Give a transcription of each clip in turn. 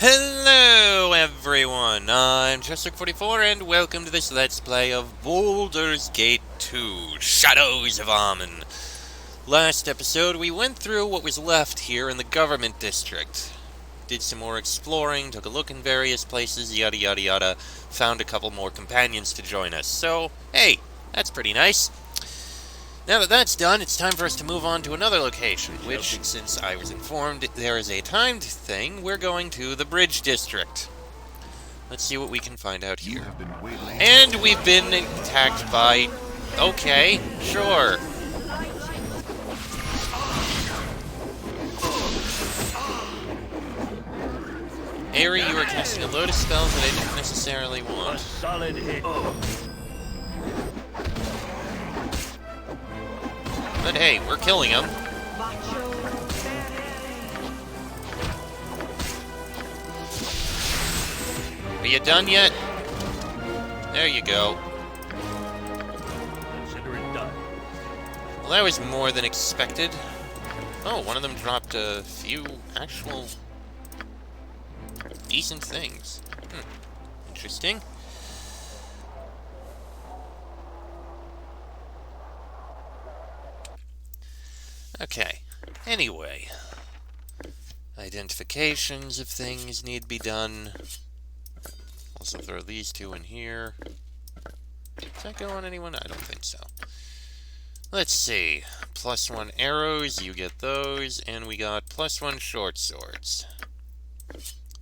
Hello everyone, I'm Chester44 and welcome to this Let's Play of Baldur's Gate 2, Shadows of Amun. Last episode we went through what was left here in the government district. Did some more exploring, took a look in various places, yada yada yada, found a couple more companions to join us. So, hey, that's pretty nice. Now that that's done, it's time for us to move on to another location, which, since I was informed there is a timed thing, we're going to the Bridge District. Let's see what we can find out here. And we've been attacked by... Okay, sure. Aerie, you are casting a load of spells that I didn't necessarily want. A solid hit. But hey, we're killing him. Are you done yet? There you go. Consider it done. Well, that was more than expected. Oh, one of them dropped a few actual decent things. Interesting. Okay. Anyway. Identifications of things need to be done. Also throw these two in here. Does that go on anyone? I don't think so. Let's see. +1 arrows, you get those, and we got +1 short swords.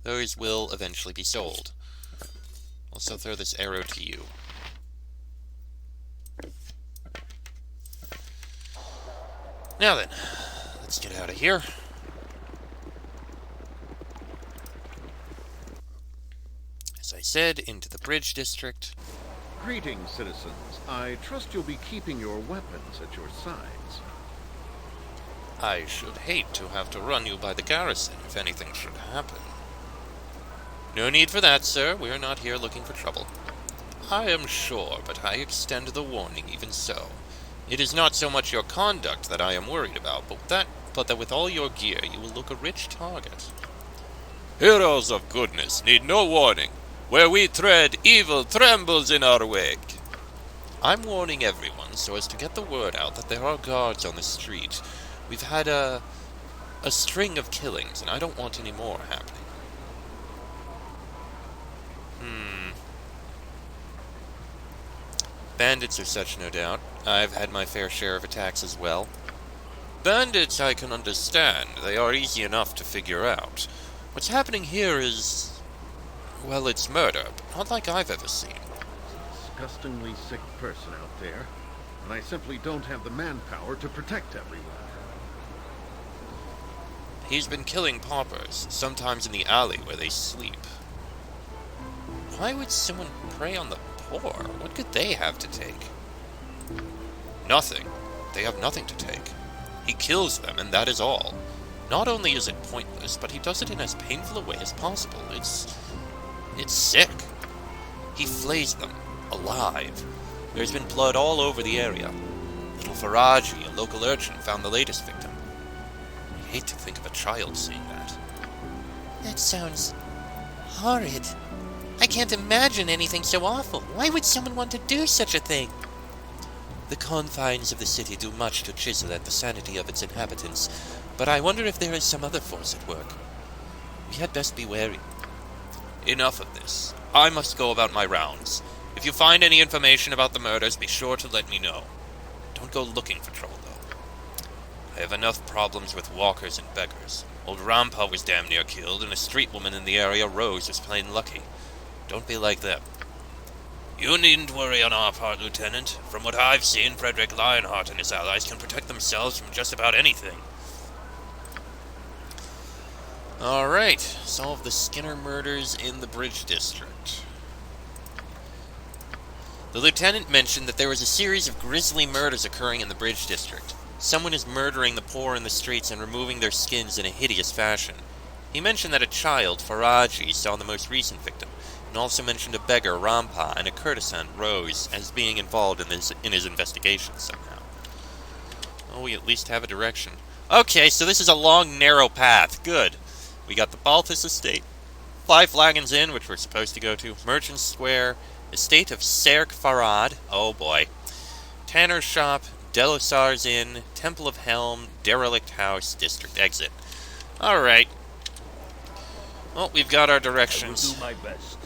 Those will eventually be sold. Also throw this arrow to you. Now then, let's get out of here. As I said, into the Bridge District. Greetings, citizens. I trust you'll be keeping your weapons at your sides. I should hate to have to run you by the garrison if anything should happen. No need for that, sir. We are not here looking for trouble. I am sure, but I extend the warning even so. It is not so much your conduct that I am worried about, but that with all your gear you will look a rich target. Heroes of goodness need no warning. Where we tread, evil trembles in our wake. I'm warning everyone so as to get the word out that there are guards on the street. We've had a string of killings, and I don't want any more happening. Bandits are such, no doubt. I've had my fair share of attacks as well. Bandits I can understand. They are easy enough to figure out. What's happening here is... well, it's murder, but not like I've ever seen. Disgustingly sick person out there, and I simply don't have the manpower to protect everyone. He's been killing paupers, sometimes in the alley where they sleep. Why would someone prey on the poor? What could they have to take? Nothing. They have nothing to take. He kills them, and that is all. Not only is it pointless, but he does it in as painful a way as possible. It's sick. He flays them, alive. There's been blood all over the area. Little Faraji, a local urchin, found the latest victim. I hate to think of a child seeing that. That sounds horrid. I can't imagine anything so awful. Why would someone want to do such a thing? The confines of the city do much to chisel at the sanity of its inhabitants, but I wonder if there is some other force at work. We had best be wary. Enough of this. I must go about my rounds. If you find any information about the murders, be sure to let me know. Don't go looking for trouble, though. I have enough problems with walkers and beggars. Old Rampa was damn near killed, and a street woman in the area, Rose, was plain lucky. Don't be like them. You needn't worry on our part, Lieutenant. From what I've seen, Frederick Lionheart and his allies can protect themselves from just about anything. Alright, solve the Skinner murders in the Bridge District. The lieutenant mentioned that there was a series of grisly murders occurring in the Bridge District. Someone is murdering the poor in the streets and removing their skins in a hideous fashion. He mentioned that a child, Faraji, saw the most recent victim, and also mentioned a beggar, Rampa, and a courtesan, Rose, as being involved in his investigation somehow. Oh, we at least have a direction. Okay, so this is a long, narrow path. Good. We got the Balthus estate. Five Flagons Inn, which we're supposed to go to. Merchant Square. Estate of Serk Farad. Oh boy. Tanner's Shop. Delisar's Inn. Temple of Helm. Derelict House. District Exit. Alright. Well, we've got our directions. I will do my best.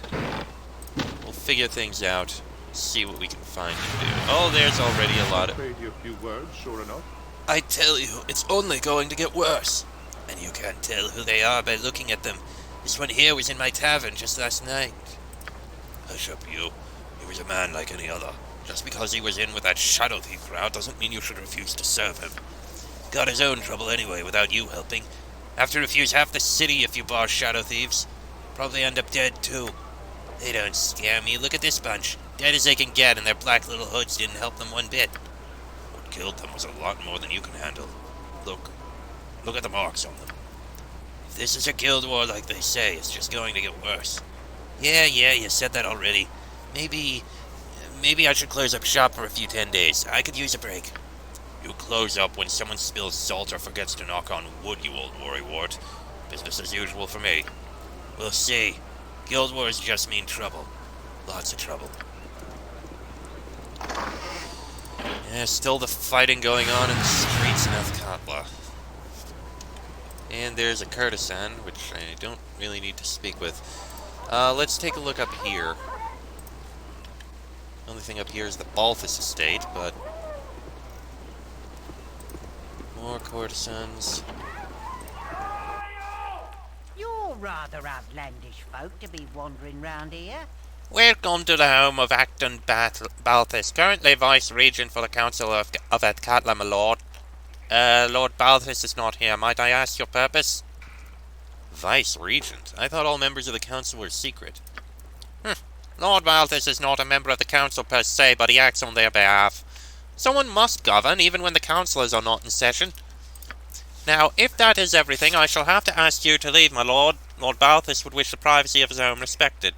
We'll figure things out. See what we can find and do. Oh, there's already a lot of... Paid you a few words, sure enough. I tell you, it's only going to get worse. And you can't tell who they are by looking at them. This one here was in my tavern just last night. Hush up, you. He was a man like any other. Just because he was in with that shadow thief crowd doesn't mean you should refuse to serve him. Got his own trouble anyway, without you helping. Have to refuse half the city if you bar shadow thieves. Probably end up dead, too. They don't scare me. Look at this bunch. Dead as they can get, and their black little hoods didn't help them one bit. What killed them was a lot more than you can handle. Look. Look at the marks on them. If this is a guild war like they say, it's just going to get worse. Yeah, you said that already. Maybe I should close up shop for a few 10 days. I could use a break. You close up when someone spills salt or forgets to knock on wood, you old worrywart. Business as usual for me. We'll see. Guild wars just mean trouble. Lots of trouble. Yeah, still the fighting going on in the streets in Athkatla. And there's a courtesan, which I don't really need to speak with. Let's take a look up here. The only thing up here is the Balthus estate, but... more courtesans. You're rather outlandish folk to be wandering round here. Welcome to the home of Acton Balthus, currently Vice-Regent for the Council of Athkatla, my lord. Lord Balthus is not here. Might I ask your purpose? Vice-Regent? I thought all members of the council were secret. Lord Balthus is not a member of the council per se, but he acts on their behalf. Someone must govern, even when the councillors are not in session. Now, if that is everything, I shall have to ask you to leave, my lord. Lord Balthus would wish the privacy of his home respected.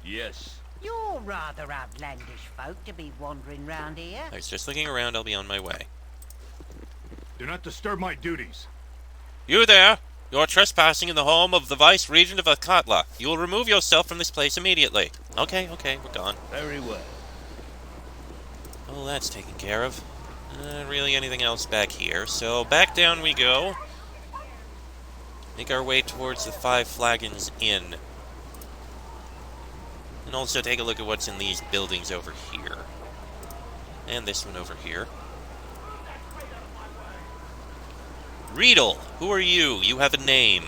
Yes. You're rather outlandish folk to be wandering round here. I was just looking around. I'll be on my way. Do not disturb my duties. You there! You're trespassing in the home of the Vice-Regent of Athkatla. You will remove yourself from this place immediately. Okay, we're gone. Very well. Oh, that's taken care of. Not really anything else back here, so back down we go. Make our way towards the Five Flagons Inn. And also take a look at what's in these buildings over here. And this one over here. Riedel, who are you? You have a name.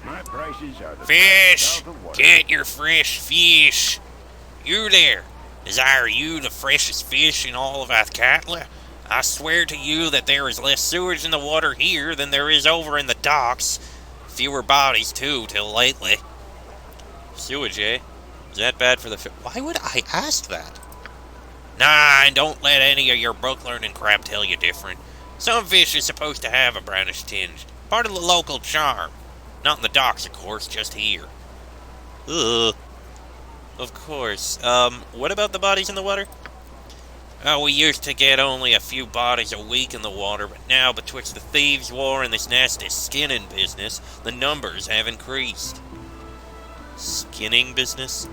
My prices are the Fish! price of the water. Get your fresh fish! You there! Desire you the freshest fish in all of Athkatla? I swear to you that there is less sewage in the water here than there is over in the docks. Fewer bodies, too, till lately. Sewage, eh? Is that bad for the Why would I ask that? Nah, and don't let any of your book learning crap tell you different. Some fish is supposed to have a brownish tinge. Part of the local charm. Not in the docks, of course, just here. Ugh. Of course. What about the bodies in the water? Oh, we used to get only a few bodies a week in the water, but now betwixt the thieves' war and this nasty skinning business, the numbers have increased. Skinning business?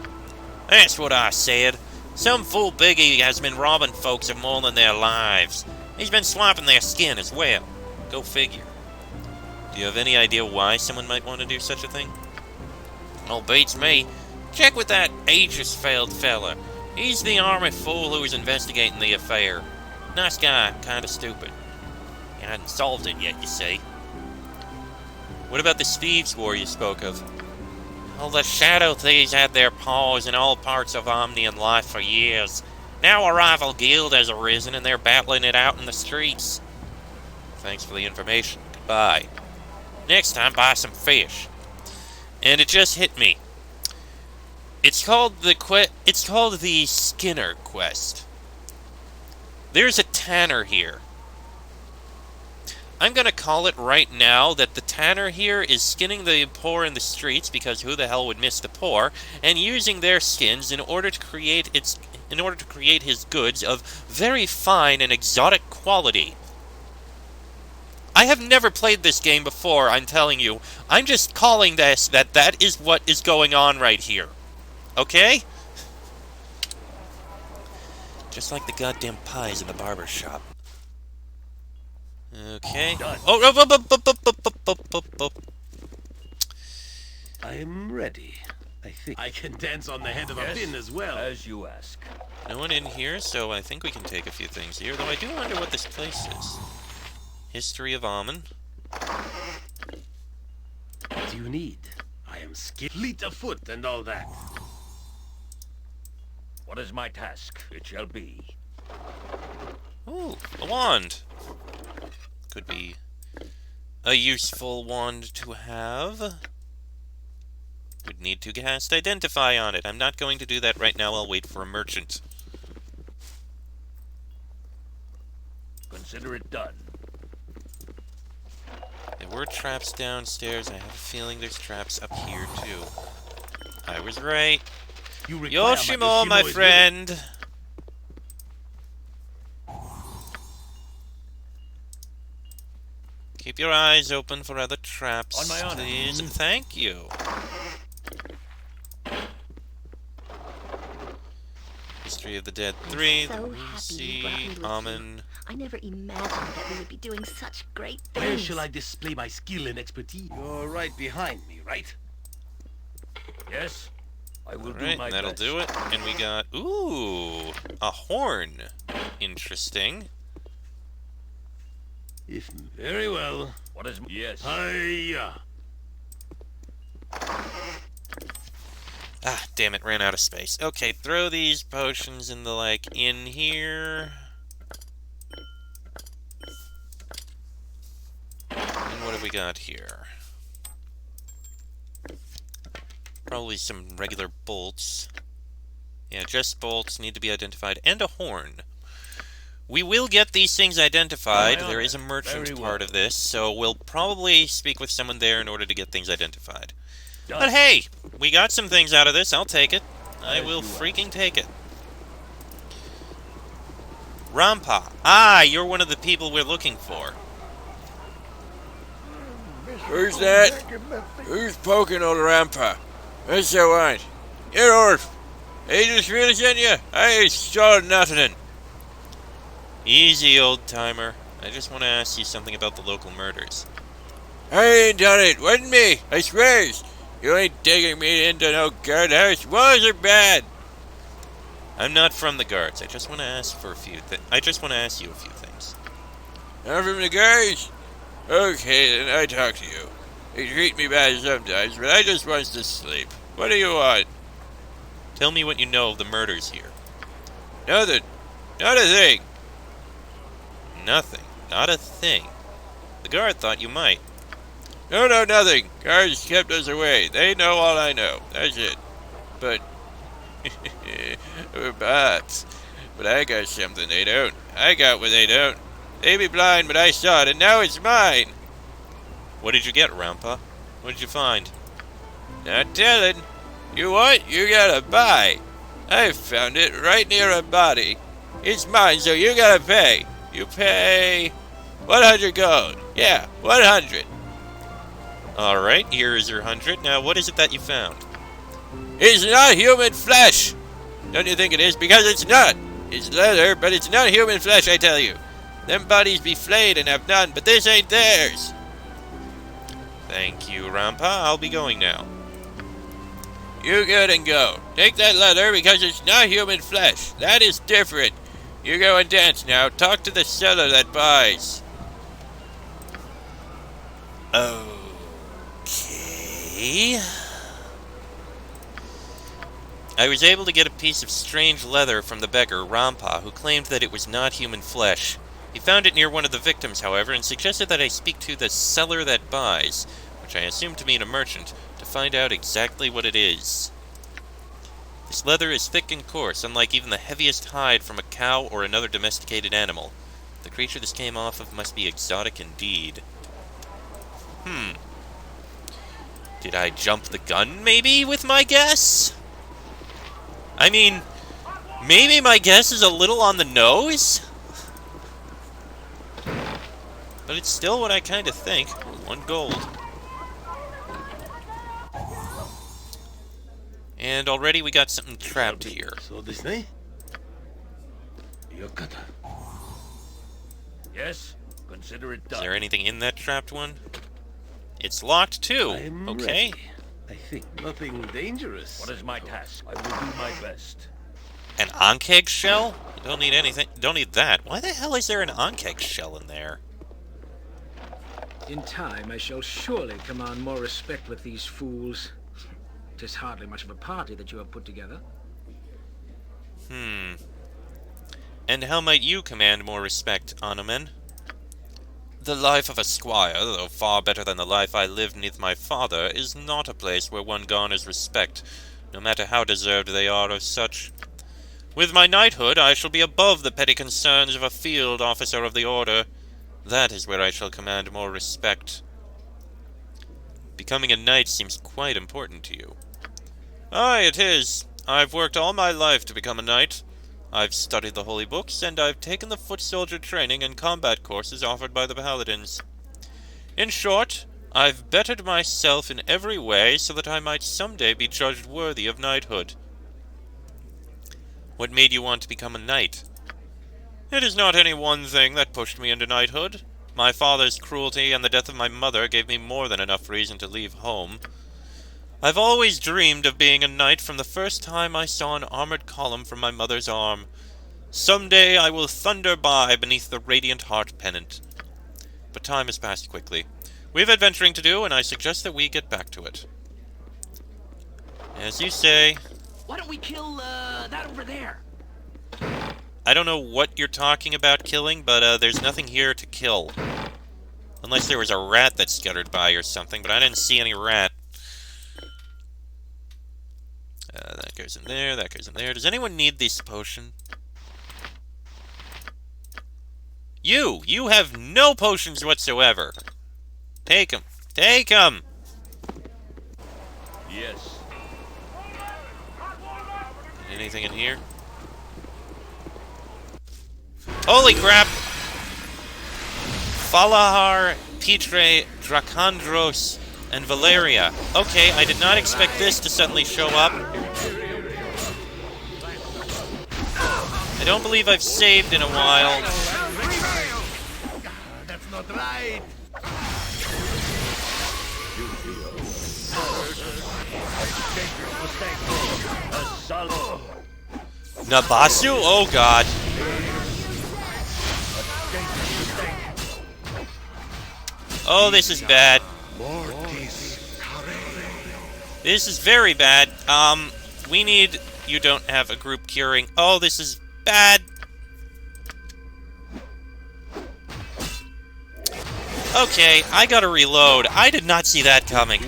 That's what I said. Some fool biggie has been robbing folks of more than their lives. He's been swiping their skin as well. Go figure. Do you have any idea why someone might want to do such a thing? Oh, beats me. Check with that Aegis-failed fella. He's the army fool who was investigating the affair. Nice guy, kinda stupid. He hadn't solved it yet, you see. What about this thieves' war you spoke of? Well, the Shadow Thieves had their paws in all parts of Omnian life for years. Now a rival guild has arisen and they're battling it out in the streets. Thanks for the information. Goodbye. Next time, buy some fish. And it just hit me. It's called the Skinner Quest. There's a tanner here. I'm gonna call it right now that the tanner here is skinning the poor in the streets, because who the hell would miss the poor, and using their skins in order to create his goods of very fine and exotic quality. I have never played this game before, I'm telling you. I'm just calling this that is what is going on right here. Okay? Just like the goddamn pies in the barber shop. Okay. Oh. I'm ready. I think I can dance on the head of a Yes, pin as well. as you ask. No one in here, so I think we can take a few things here. Though I do wonder what this place is. History of Amun. What do you need? I am skilled, fleet of foot, and all that. What is my task? It shall be. Ooh, a wand. Could be a useful wand to have. Would need to cast Identify on it. I'm not going to do that right now. I'll wait for a merchant. Consider it done. There were traps downstairs. I have a feeling there's traps up here, too. I was right. You require Yoshimo, my is friend! Keep your eyes open for other traps, On my honor. please. Thank you. History of the Dead 3, so the happy you brought me Lucy, with Amun. I never imagined that we would be doing such great things. Where shall I display my skill and expertise? You're right behind me, right? Yes, I will do Alright, my that'll best. do it. And we got, ooh, a horn. Interesting. If very well. What is... Yes. Hiya! Ah, damn it, ran out of space. Okay, throw these potions in the, like, in here. And what have we got here? Probably some regular bolts. Yeah, just bolts need to be identified. And a horn. We will get these things identified. Aye, aye. There is a merchant Very part well. of this, so we'll probably speak with someone there in order to get things identified. Done. But hey, we got some things out of this. I'll take it. I As will you freaking take it. Rampa. Ah, you're one of the people we're looking for. Who's that? Who's poking old Rampa? What's you want? Get off! I just really sent you. I ain't stole nothing. Easy, old-timer. I just want to ask you something about the local murders. I ain't done it. Wasn't me. I swears. You ain't taking me into no guardhouse. Was or bad? I'm not from the guards. I just want to ask for a few I just want to ask you a few things. I'm from the guards? Okay, then I talk to you. You treat me bad sometimes, but I just wants to sleep. What do you want? Tell me what you know of the murders here. Nothing. Not a thing. Nothing. Not a thing. The guard thought you might. No, nothing. Guards kept us away. They know all I know. That's it. But... but I got something they don't. I got what they don't. They be blind, but I saw it, and now it's mine. What did you get, Rampa? What did you find? Not telling. You want? You gotta buy. I found it right near a body. It's mine, so you gotta pay. You pay 100 gold. Yeah, 100. Alright, here is your 100. Now, what is it that you found? It's not human flesh. Don't you think it is? Because it's not. It's leather, but it's not human flesh, I tell you. Them bodies be flayed and have none, but this ain't theirs. Thank you, Rampa. I'll be going now. You good and go. Take that leather because it's not human flesh. That is different. You go and dance now. Talk to the seller that buys. Okay. I was able to get a piece of strange leather from the beggar, Rampa, who claimed that it was not human flesh. He found it near one of the victims, however, and suggested that I speak to the seller that buys, which I assume to mean a merchant, to find out exactly what it is. This leather is thick and coarse, unlike even the heaviest hide from a cow or another domesticated animal. The creature this came off of must be exotic indeed. Did I jump the gun, maybe, with my guess? I mean, maybe my guess is a little on the nose? But it's still what I kind of think. 1 gold. And already we got something trapped here. So this night? Yokata. Yes, consider it Is done. there anything in that trapped one? It's locked too. I'm Okay. ready. I think nothing dangerous. What is my task? I will do my best. An Ankeg shell? You don't need anything. Don't need that. Why the hell is there an Ankeg shell in there? In time, I shall surely command more respect with these fools. 'Tis hardly much of a party that you have put together. And how might you command more respect, Anomen? The life of a squire, though far better than the life I lived neath my father, is not a place where one garners respect, no matter how deserved they are of such. With my knighthood, I shall be above the petty concerns of a field officer of the order. That is where I shall command more respect. Becoming a knight seems quite important to you. Aye, it is. I've worked all my life to become a knight. I've studied the holy books, and I've taken the foot soldier training and combat courses offered by the paladins. In short, I've bettered myself in every way so that I might someday be judged worthy of knighthood. What made you want to become a knight? It is not any one thing that pushed me into knighthood. My father's cruelty and the death of my mother gave me more than enough reason to leave home. I've always dreamed of being a knight from the first time I saw an armored column from my mother's arm. Someday I will thunder by beneath the radiant heart pennant. But time has passed quickly. We've adventuring to do, and I suggest that we get back to it. As you say. Why don't we kill that over there? I don't know what you're talking about killing, but there's nothing here to kill. Unless there was a rat that scuttered by or something, but I didn't see any rat. That goes in there, that goes in there. Does anyone need this potion? You have no potions whatsoever. Take them. Take them! Yes. Anything in here? Holy crap! Falahar, Petre, Dracandros, and Valeria. Okay, I did not expect this to suddenly show up. I don't believe I've saved in a while. That's not right. Nabasu? Oh god. Oh, this is bad. This is very bad. We need... You don't have a group curing. Oh, this is bad. Okay, I gotta reload. I did not see that coming.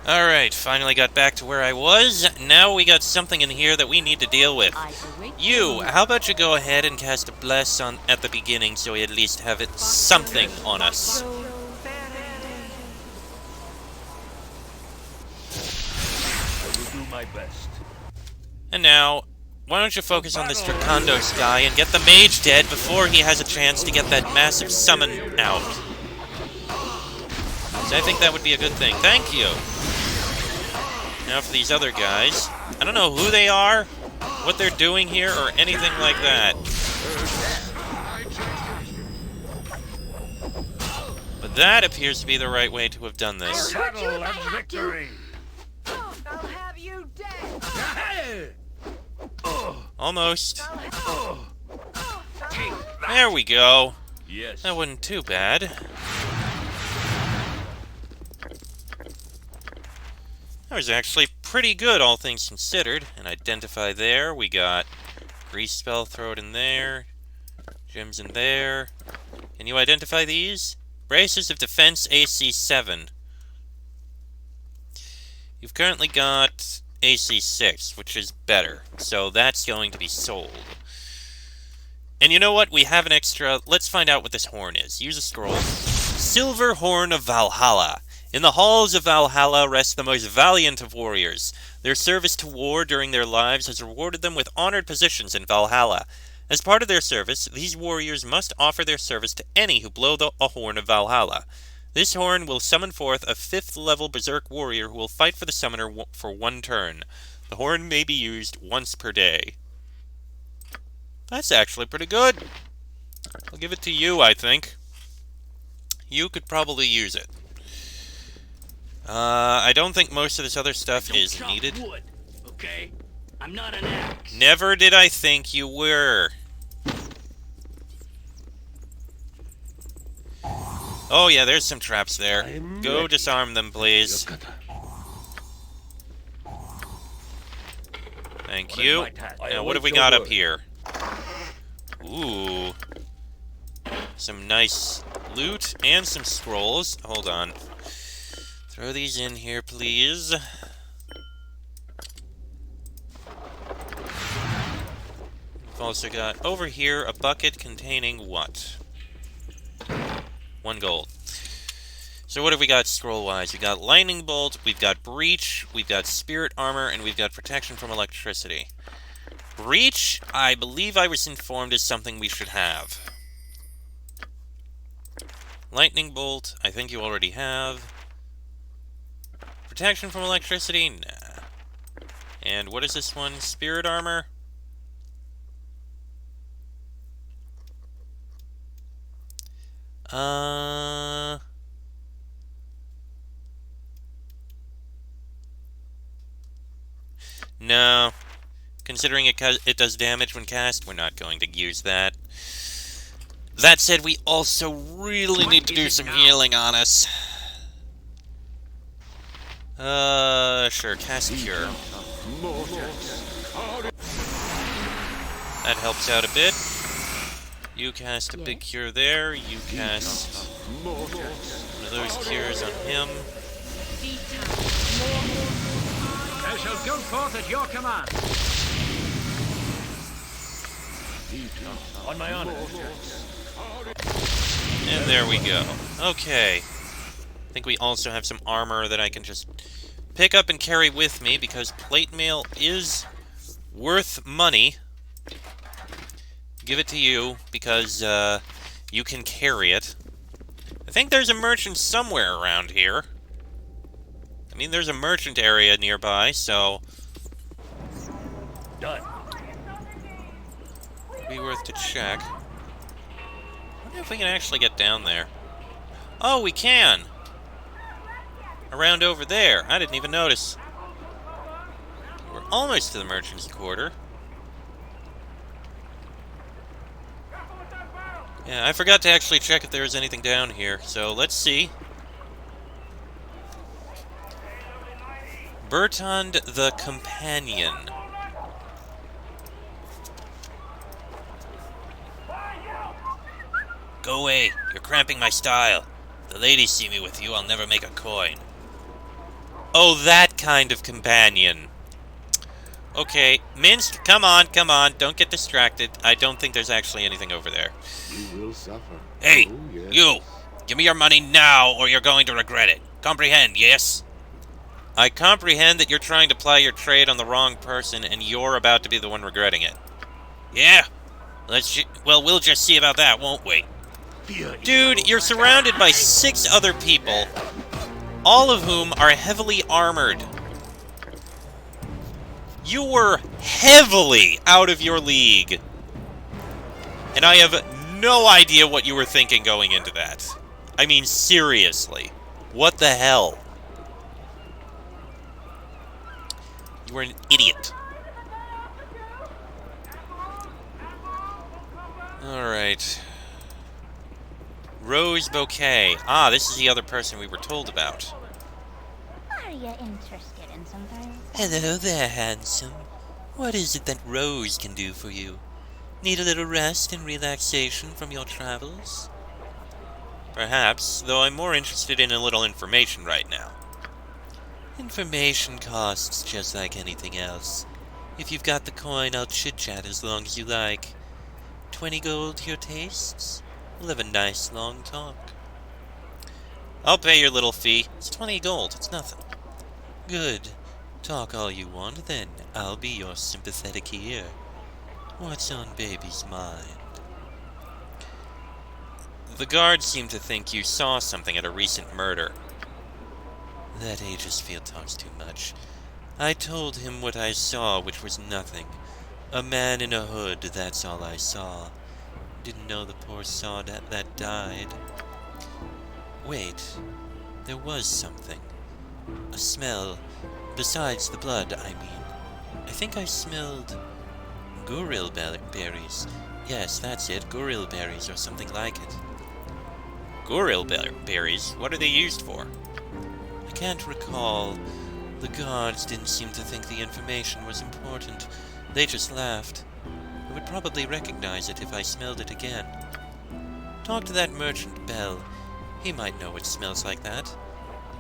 Alright, finally got back to where I was. Now we got something in here that we need to deal with. You, how about you go ahead and cast a bless on at the beginning so we at least have it something on us. I will do my best. And now, why don't you focus on this Dracondos guy and get the mage dead before he has a chance to get that massive summon out. So I think that would be a good thing. Thank you! Now for these other guys. I don't know who they are, what they're doing here, or anything like that. But that appears to be the right way to have done this. Battle and victory! I'll have you dead. Almost. There we go. Yes. That wasn't too bad. That was actually pretty good, all things considered. And identify there. We got grease spell, throw it in there. Gems in there. Can you identify these? Braces of defense, AC 7. You've currently got AC 6, which is better. So that's going to be sold. And you know what? We have an extra. Let's find out what this horn is. Use a scroll. Silver Horn of Valhalla. In the halls of Valhalla rest the most valiant of warriors. Their service to war during their lives has rewarded them with honored positions in Valhalla. As part of their service, these warriors must offer their service to any who blow a horn of Valhalla. This horn will summon forth a 5th-level berserk warrior who will fight for the summoner for 1 turn. The horn may be used once per day. That's actually pretty good. I'll give it to you, I think. You could probably use it. I don't think most of this other stuff is needed. Wood, okay? I'm not an axe. Never did I think you were. Oh yeah, there's some traps there. Go disarm them, please. Thank you. Now, what have we got up here? Ooh. Some nice loot and some scrolls. Hold on. Throw these in here, please. We've also got over here a bucket containing what? 1 gold. So what have we got scroll-wise? We've got Lightning Bolt, we've got Breach, we've got Spirit Armor, and we've got Protection from Electricity. Breach, I believe I was informed, is something we should have. Lightning Bolt, I think you already have. Protection from Electricity? Nah. And what is this one? Spirit Armor? No. Considering it does damage when cast, we're not going to use that. That said, we also really need to do some healing on us. Sure, cast Cure. That helps out a bit. You cast a big cure there. You cast one of those cures on him. I shall go forth at your command. On my honor. And there we go. Okay. I think we also have some armor that I can just pick up and carry with me, because plate mail is worth money. Give it to you, because you can carry it. I think there's a merchant somewhere around here. I mean, there's a merchant area nearby, so... Done. Be worth to check. I wonder if we can actually get down there. Oh, we can! Around over there. I didn't even notice. We're almost to the merchant's quarter. Yeah, I forgot to actually check if there was anything down here, so let's see. Bertrand the Companion. Go away, you're cramping my style. The ladies see me with you, I'll never make a coin. Oh, that kind of companion. Okay, Minsk, come on, don't get distracted. I don't think there's actually anything over there. You will suffer. Hey, Oh, yes. you! Give me your money now, or you're going to regret it. Comprehend, yes? I comprehend that you're trying to ply your trade on the wrong person, and you're about to be the one regretting it. Yeah? Well, we'll just see about that, won't we? Dude, you're surrounded by 6 other people, all of whom are heavily armored. You were heavily out of your league. And I have no idea what you were thinking going into that. I mean, seriously. What the hell? You were an idiot. Alright. Rose Bouquet. Ah, this is the other person we were told about. Are you interested in some things? Hello there, handsome. What is it that Rose can do for you? Need a little rest and relaxation from your travels? Perhaps, though I'm more interested in a little information right now. Information costs just like anything else. If you've got the coin, I'll chit-chat as long as you like. 20 gold to your tastes? We'll have a nice long talk. I'll pay your little fee. It's 20 gold, it's nothing. Good. Talk all you want, then. I'll be your sympathetic ear. What's on baby's mind? The guards seem to think you saw something at a recent murder. That Aegis-field talks too much. I told him what I saw, which was nothing. A man in a hood, that's all I saw. Didn't know the poor sod that died. Wait, there was something. A smell. Besides the blood, I mean. I think I smelled goril berries. Yes, that's it, goril berries or something like it. Goril berries? What are they used for? I can't recall. The guards didn't seem to think the information was important. They just laughed. I would probably recognize it if I smelled it again. Talk to that merchant, Bell. He might know what smells like that.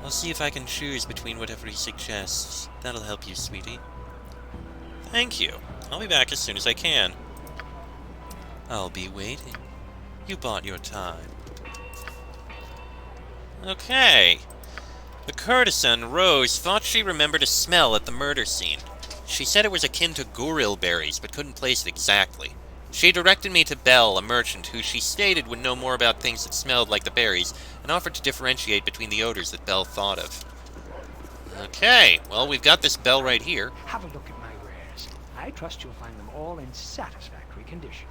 I'll see if I can choose between whatever he suggests. That'll help you, sweetie. Thank you. I'll be back as soon as I can. I'll be waiting. You bought your time. Okay. The courtesan, Rose, thought she remembered a smell at the murder scene. She said it was akin to goril berries, but couldn't place it exactly. She directed me to Bell, a merchant, who she stated would know more about things that smelled like the berries, and offered to differentiate between the odors that Bell thought of. Okay, well, we've got this Bell right here. Have a look at my wares. I trust you'll find them all in satisfactory condition.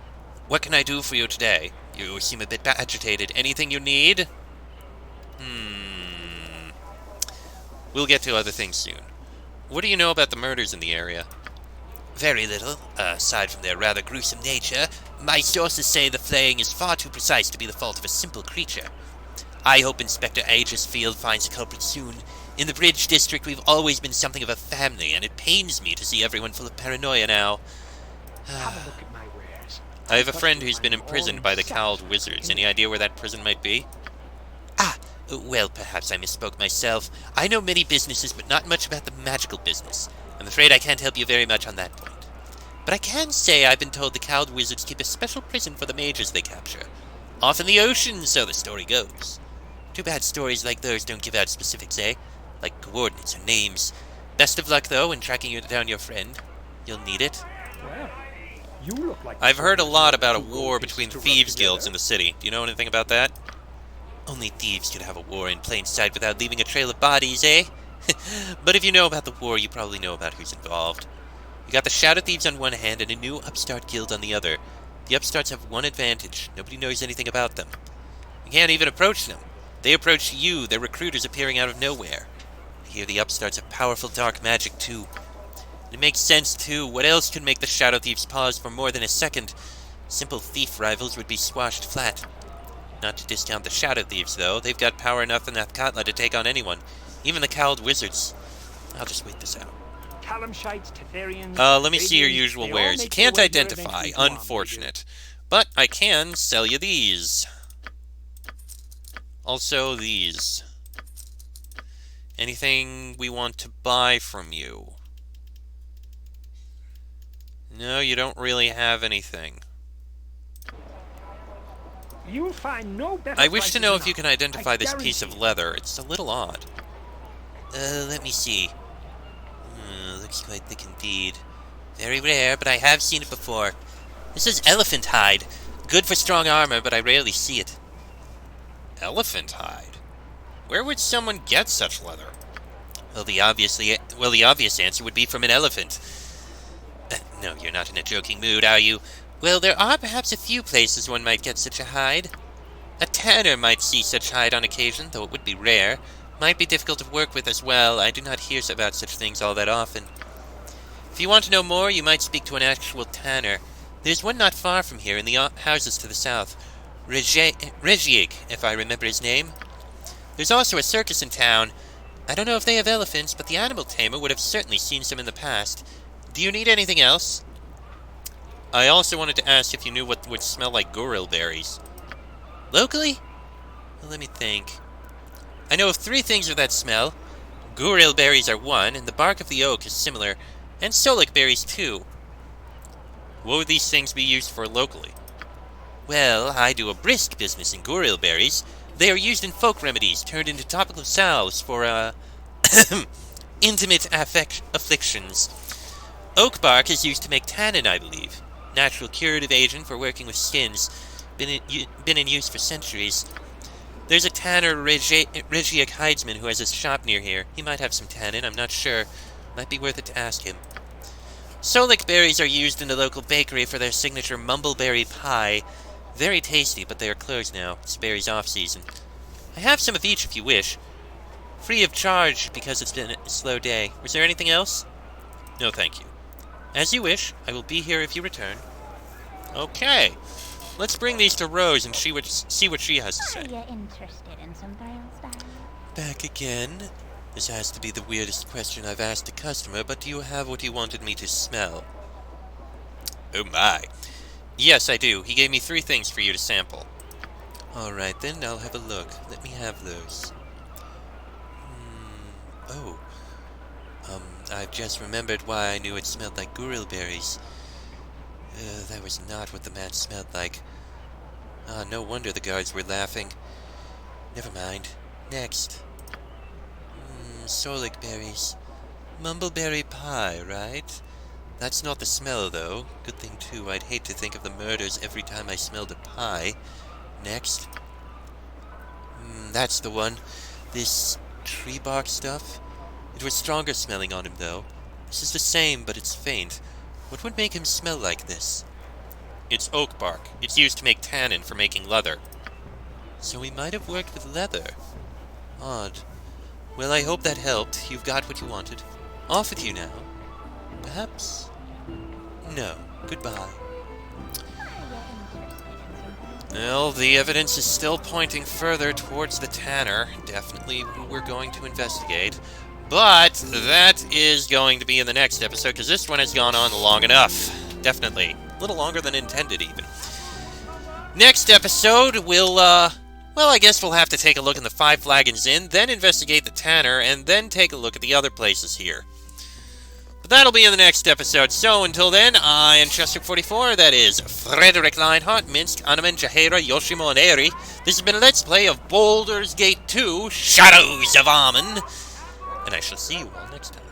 What can I do for you today? You seem a bit agitated. Anything you need? We'll get to other things soon. What do you know about the murders in the area? Very little, aside from their rather gruesome nature. My sources say the flaying is far too precise to be the fault of a simple creature. I hope Inspector Aegis-field finds the culprit soon. In the Bridge District, we've always been something of a family, and it pains me to see everyone full of paranoia now. Have a look at my wares. I have a friend who's been imprisoned by the Cowled Wizards. Any idea where that prison might be? Well, perhaps I misspoke myself. I know many businesses, but not much about the magical business. I'm afraid I can't help you very much on that point. But I can say I've been told the Cowled Wizards keep a special prison for the mages they capture. Off in the ocean, so the story goes. Too bad stories like those don't give out specifics, eh? Like coordinates or names. Best of luck, though, in tracking down your friend. You'll need it. Well, you look like I've heard a lot about a war between thieves guilds in the city. Do you know anything about that? Only thieves could have a war in plain sight without leaving a trail of bodies, eh? But if you know about the war, you probably know about who's involved. You got the Shadow Thieves on one hand and a new upstart guild on the other. The upstarts have one advantage. Nobody knows anything about them. You can't even approach them. They approach you, their recruiters appearing out of nowhere. I hear the upstarts have powerful dark magic, too. And it makes sense, too. What else could make the Shadow Thieves pause for more than a second? Simple thief rivals would be squashed flat. Not to discount the Shadow Thieves, though. They've got power enough in Athkatla to take on anyone. Even the Cowled Wizards. I'll just wait this out. Let me see your usual wares. You can't identify. Unfortunate. But I can sell you these. Also these. Anything we want to buy from you? No, you don't really have anything. You'll find no better I wish to prices know than if you can ours. identify I this piece of guarantee. leather. It's a little odd. Let me see. Looks quite thick indeed. Very rare, but I have seen it before. This is elephant hide. Good for strong armor, but I rarely see it. Elephant hide? Where would someone get such leather? Well, the obvious answer would be from an elephant. No, you're not in a joking mood, are you? Well, there are perhaps a few places one might get such a hide. A tanner might see such hide on occasion, though it would be rare. Might be difficult to work with as well. I do not hear about such things all that often. If you want to know more, you might speak to an actual tanner. There's one not far from here in the houses to the south. Regiek, if I remember his name. There's also a circus in town. I don't know if they have elephants, but the animal tamer would have certainly seen some in the past. Do you need anything else? I also wanted to ask if you knew what would smell like goril berries. Locally? Well, let me think. I know of 3 things of that smell. Goril berries are one, and the bark of the oak is similar, and solic berries too. What would these things be used for locally? Well, I do a brisk business in goril berries. They are used in folk remedies, turned into topical salves for, intimate afflictions. Oak bark is used to make tannin, I believe. natural curative agent for working with skins. Been in use for centuries. There's a tanner, Regiac Hydesman, who has a shop near here. He might have some tannin, I'm not sure. Might be worth it to ask him. Solic berries are used in the local bakery for their signature mumbleberry pie. Very tasty, but they are closed now. It's berries off-season. I have some of each if you wish. Free of charge, because it's been a slow day. Was there anything else? No, thank you. As you wish. I will be here if you return. Okay. Let's bring these to Rose and see what she has to say. Are you interested in something else, darling? Back again? This has to be the weirdest question I've asked a customer, but do you have what he wanted me to smell? Oh my. Yes, I do. He gave me 3 things for you to sample. Alright then, I'll have a look. Let me have those. I've just remembered why I knew it smelled like guril berries. That was not what the match smelled like. Ah, no wonder the guards were laughing. Never mind. Next. Solic berries. Mumbleberry pie, right? That's not the smell, though. Good thing, too. I'd hate to think of the murders every time I smelled a pie. Next. That's the one. This tree bark stuff. It was stronger smelling on him, though. This is the same, but it's faint. What would make him smell like this? It's oak bark. It's used to make tannin for making leather. So he might have worked with leather. Odd. Well, I hope that helped. You've got what you wanted. Off with you now. Perhaps? No. Goodbye. Well, the evidence is still pointing further towards the tanner. Definitely who we're going to investigate. But that is going to be in the next episode, because this one has gone on long enough. Definitely. A little longer than intended, even. Next episode, we'll, well, I guess we'll have to take a look in the 5 Flagons Inn, then investigate the tanner, and then take a look at the other places here. But that'll be in the next episode. So, until then, I am Chester44, that is Frederick Leinhardt, Minsk, Anaman, Jahera, Yoshimo, and Eri. This has been a Let's Play of Baldur's Gate 2, Shadows of Armen. And I shall see you all next time.